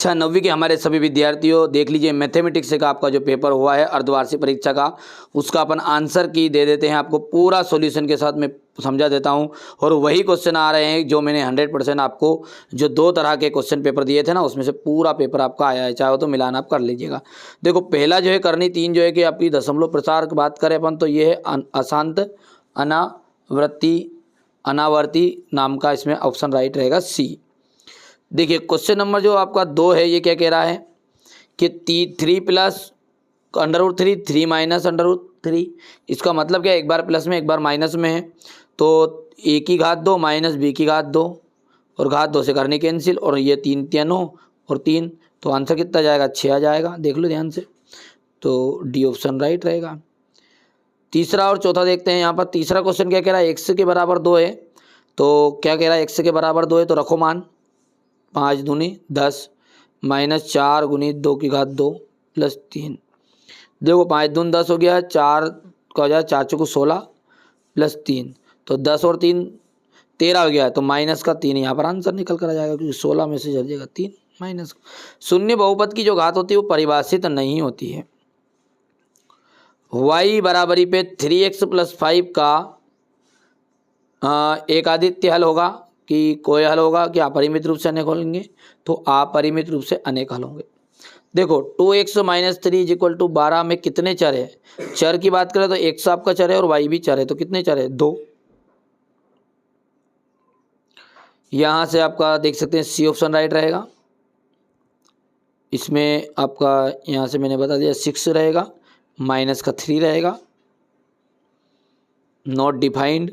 अच्छा, 9वीं के हमारे सभी विद्यार्थियों, देख लीजिए मैथमेटिक्स का आपका जो पेपर हुआ है अर्धवार्षिक परीक्षा का, उसका अपन आंसर की दे देते हैं आपको पूरा सॉल्यूशन के साथ मैं समझा देता हूं। और वही क्वेश्चन आ रहे हैं जो मैंने 100% आपको जो 2 तरह के क्वेश्चन पेपर दिए थे ना, उसमें से पूरा पेपर आपका आया है, चाहे तो मिलान आप कर लीजिएगा। देखो पहला जो है करनी 3 जो है कि आपकी दशमलव प्रसार की बात करें अपन तो ये है अशांत अनावर्ती नाम का, इसमें ऑप्शन राइट रहेगा सी। देखिए क्वेश्चन नंबर जो आपका 2 है, ये क्या कह रहा है कि 3 प्लस √3 3 माइनस √3, इसका मतलब क्या है, एक बार प्लस में एक बार माइनस में है, तो a की घात 2 माइनस b की घात 2 और घात 2 से करने कैंसिल, और ये 3 3 और 3, तो आंसर कितना जाएगा 6 आ जाएगा। देख लो ध्यान से, तो डी ऑप्शन राइट रहेगा। तीसरा और चौथा देखते हैं। यहाँ पर तीसरा क्वेश्चन क्या कह रहा है, x के बराबर 2 है, तो क्या कह रहा है x के बराबर 2 है तो रखो मान 5 दूनी 10 माइनस 4 गुनी 2 की घात 2 प्लस 3। देखो 5 दूनी 10 हो गया, 4 का हो जाए 4 चौको 16 प्लस 3, तो 10 और 3 13 हो गया, तो माइनस का 3 यहाँ पर आंसर निकल कर आ जाएगा, क्योंकि 16 में से चल जाएगा 3 माइनस। शून्य बहुपद की जो घात होती है वो परिभाषित नहीं होती है। y बराबरी पे 3x + 5 का एक आदित्य हल होगा कि कोई हल होगा कि अपरिमित रूप से अनेक होंगे, तो अपरिमित रूप से अनेक हल होंगे। देखो 2x - 3 = 12 में कितने चर है, चर की बात करें तो x आपका चर है और y भी चर है, तो कितने चर है 2। यहाँ से आपका देख सकते हैं सी ऑप्शन राइट रहेगा। इसमें आपका यहाँ से मैंने बता दिया 6 रहेगा, माइनस का 3 रहेगा, नॉट डिफाइंड,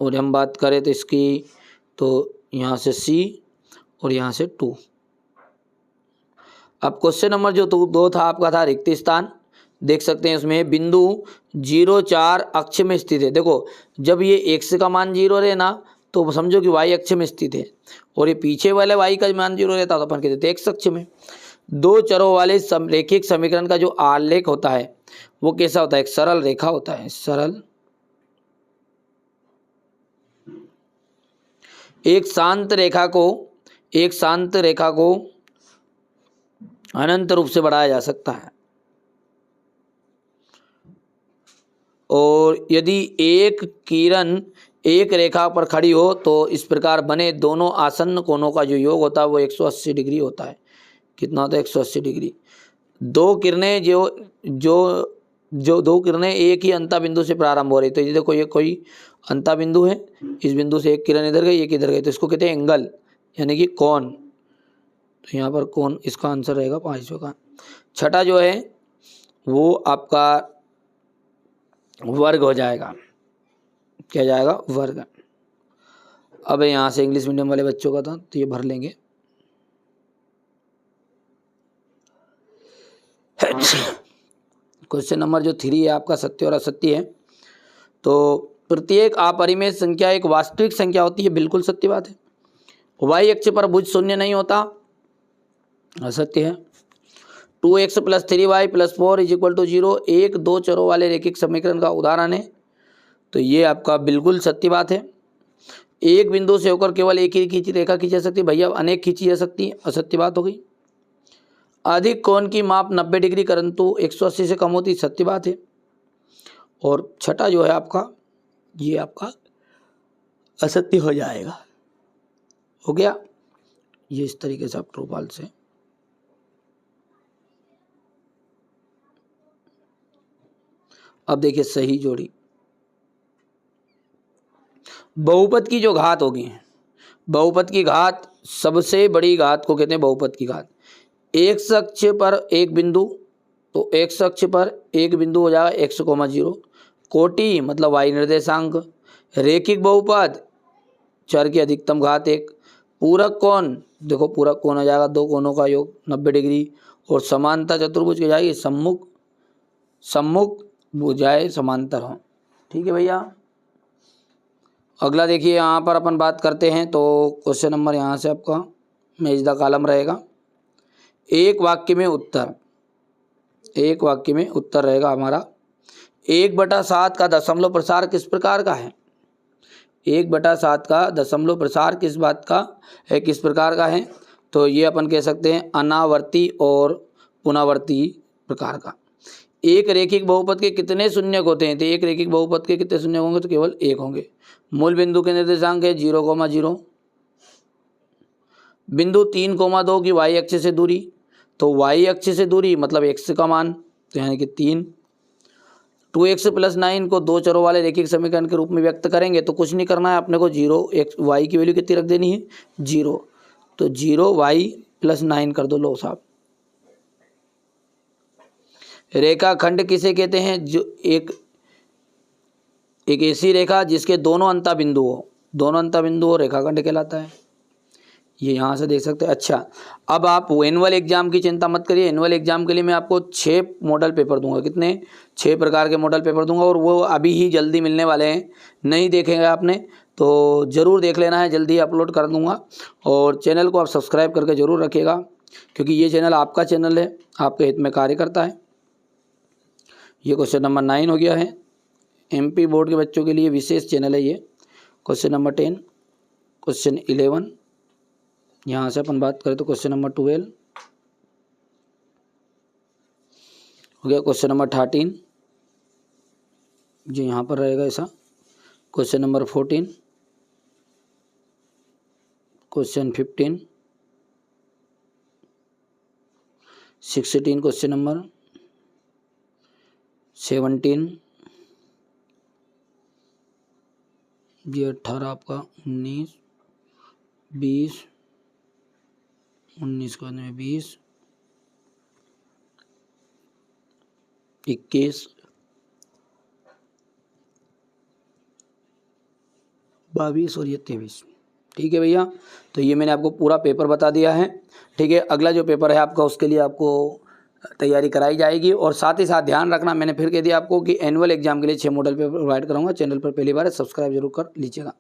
और हम बात करें तो इसकी, तो यहाँ से C और यहाँ से 2। अब क्वेश्चन नंबर जो 2 था आपका था रिक्त स्थान, देख सकते हैं उसमें बिंदु 0 4 अक्ष में स्थित है। देखो जब ये x का मान 0 रहे ना, तो समझो कि y अक्ष में स्थित है, और ये पीछे वाले y का मान 0 रहता तो अपन कहते थे x अक्ष में। 2 चरों वाले रैखिक समीकरण का जो आलेख होता है वो कैसा होता है, एक सरल रेखा होता है, सरल एक शांत रेखा को अनंत रूप से बढ़ाया जा सकता है, और यदि एक किरण एक रेखा पर खड़ी हो तो इस प्रकार बने दोनों आसन्न कोणों का जो योग होता है वो 180 डिग्री होता है। कितना होता है 180 डिग्री। दो किरणें जो 2 किरणें एक ही अंता बिंदु से प्रारंभ हो रही, तो ये देखो ये कोई अंता बिंदु है, इस बिंदु से एक किरण इधर गई एक इधर गई, तो इसको कहते हैं एंगल यानी कि कोण। तो यहाँ पर कोण इसका आंसर रहेगा 5 का। छठा जो है वो आपका वर्ग हो जाएगा, क्या जाएगा वर्ग। अब यहाँ से इंग्लिश मीडियम वाले बच्चों का था तो ये भर लेंगे। क्वेश्चन नंबर जो 3 है आपका सत्य और असत्य है। तो प्रत्येक अपरिमेय संख्या एक वास्तविक संख्या होती है, बिल्कुल सत्य बात है। y अक्ष पर भुज शून्य नहीं होता, असत्य है। 2x + 3y + 4 = 0 एक 2 चरों वाले रैखिक समीकरण का उदाहरण है, तो ये आपका बिल्कुल सत्य बात है। एक बिंदु से होकर केवल एक ही रेखा खींची जा सकती है, भैया अनेक खींची जा सकती है, असत्य बात हो गई। अधिक कोण की माप 90 डिग्री परंतु 180 से कम होती, सत्य बात है। और छठा जो है आपका ये आपका असत्य हो जाएगा, हो गया ये इस तरीके से आप ट्रूफॉल्स से। अब देखिए सही जोड़ी, बहुपद की जो घात होगी, बहुपद की घात सबसे बड़ी घात को कहते हैं बहुपद की घात। x अक्ष पर एक बिंदु, तो x अक्ष पर एक बिंदु हो जाएगा x, 0, कोटि मतलब y निर्देशांक, रैखिक बहुपद चर की अधिकतम घात 1, पूरक कोण, देखो पूरक कोण हो जाएगा 2 कोणों का योग 90 डिग्री, और समानता चतुर्भुज की जाएगी सम्मुख भुजाएं समांतर हो। ठीक है भैया। अगला देखिए यहाँ पर अपन बात करते हैं, तो क्वेश्चन नंबर यहाँ से आपका मैच द कॉलम रहेगा। एक वाक्य में उत्तर रहेगा हमारा 1/7 का दशमलव प्रसार किस प्रकार का है। 1/7 का दशमलव प्रसार किस बात का है, किस प्रकार का है, तो ये अपन कह सकते हैं अनावर्ती और पुनरावर्ती प्रकार का। एक रेखिक बहुपद के कितने शून्यक होते हैं, तो एक रेखिक बहुपद के कितने शून्यक होंगे, तो केवल एक होंगे। मूल बिंदु के निर्देशांक है 0,0। बिंदु 3,2 की y अक्ष से दूरी, तो y अक्ष से दूरी मतलब x का मान, तो यानी कि 3। 2x + 9 को दो चरों वाले रेखिक समीकरण के रूप में व्यक्त करेंगे, तो कुछ नहीं करना है अपने को, 0 x y की वैल्यू कितनी रख देनी है, 0, तो 0y + 9 कर दो, लो साहब। रेखाखंड किसे कहते हैं, जो एक ऐसी रेखा जिसके दोनों अंता बिंदु हो रेखाखंड कहलाता है। ये यहाँ से देख सकते हैं। अच्छा, अब आप एनुअल एग्जाम की चिंता मत करिए। एनुअल एग्जाम के लिए मैं आपको 6 मॉडल पेपर दूंगा। कितने? 6 प्रकार के मॉडल पेपर दूंगा, और वो अभी ही जल्दी मिलने वाले हैं। नहीं देखेंगे आपने तो ज़रूर देख लेना है, जल्दी अपलोड कर दूंगा। और चैनल को आप सब्सक्राइब करके ज़रूर रखिएगा, क्योंकि ये चैनल आपका चैनल है, आपके हित में कार्य करता है। ये क्वेश्चन नंबर 9 हो गया है। MP बोर्ड के बच्चों के लिए विशेष चैनल है ये। क्वेश्चन नंबर 10, क्वेश्चन 11, यहाँ से अपन बात करें तो क्वेश्चन नंबर 12 हो गया। क्वेश्चन नंबर 13 जो यहाँ पर रहेगा ऐसा। Question number 14, question 15, 16 question number 17, ये 18 आपका, 19, 20, 19 के बाद में 20, 21, 22 और ये 23। ठीक है भैया, तो ये मैंने आपको पूरा पेपर बता दिया है। ठीक है, अगला जो पेपर है आपका उसके लिए आपको तैयारी कराई जाएगी। और साथ ही साथ ध्यान रखना, मैंने फिर कह दिया आपको कि एनुअल एग्जाम के लिए 6 मॉडल पेपर प्रोवाइड कराऊंगा। चैनल पर पहली बार है, सब्सक्राइब जरूर कर लीजिएगा।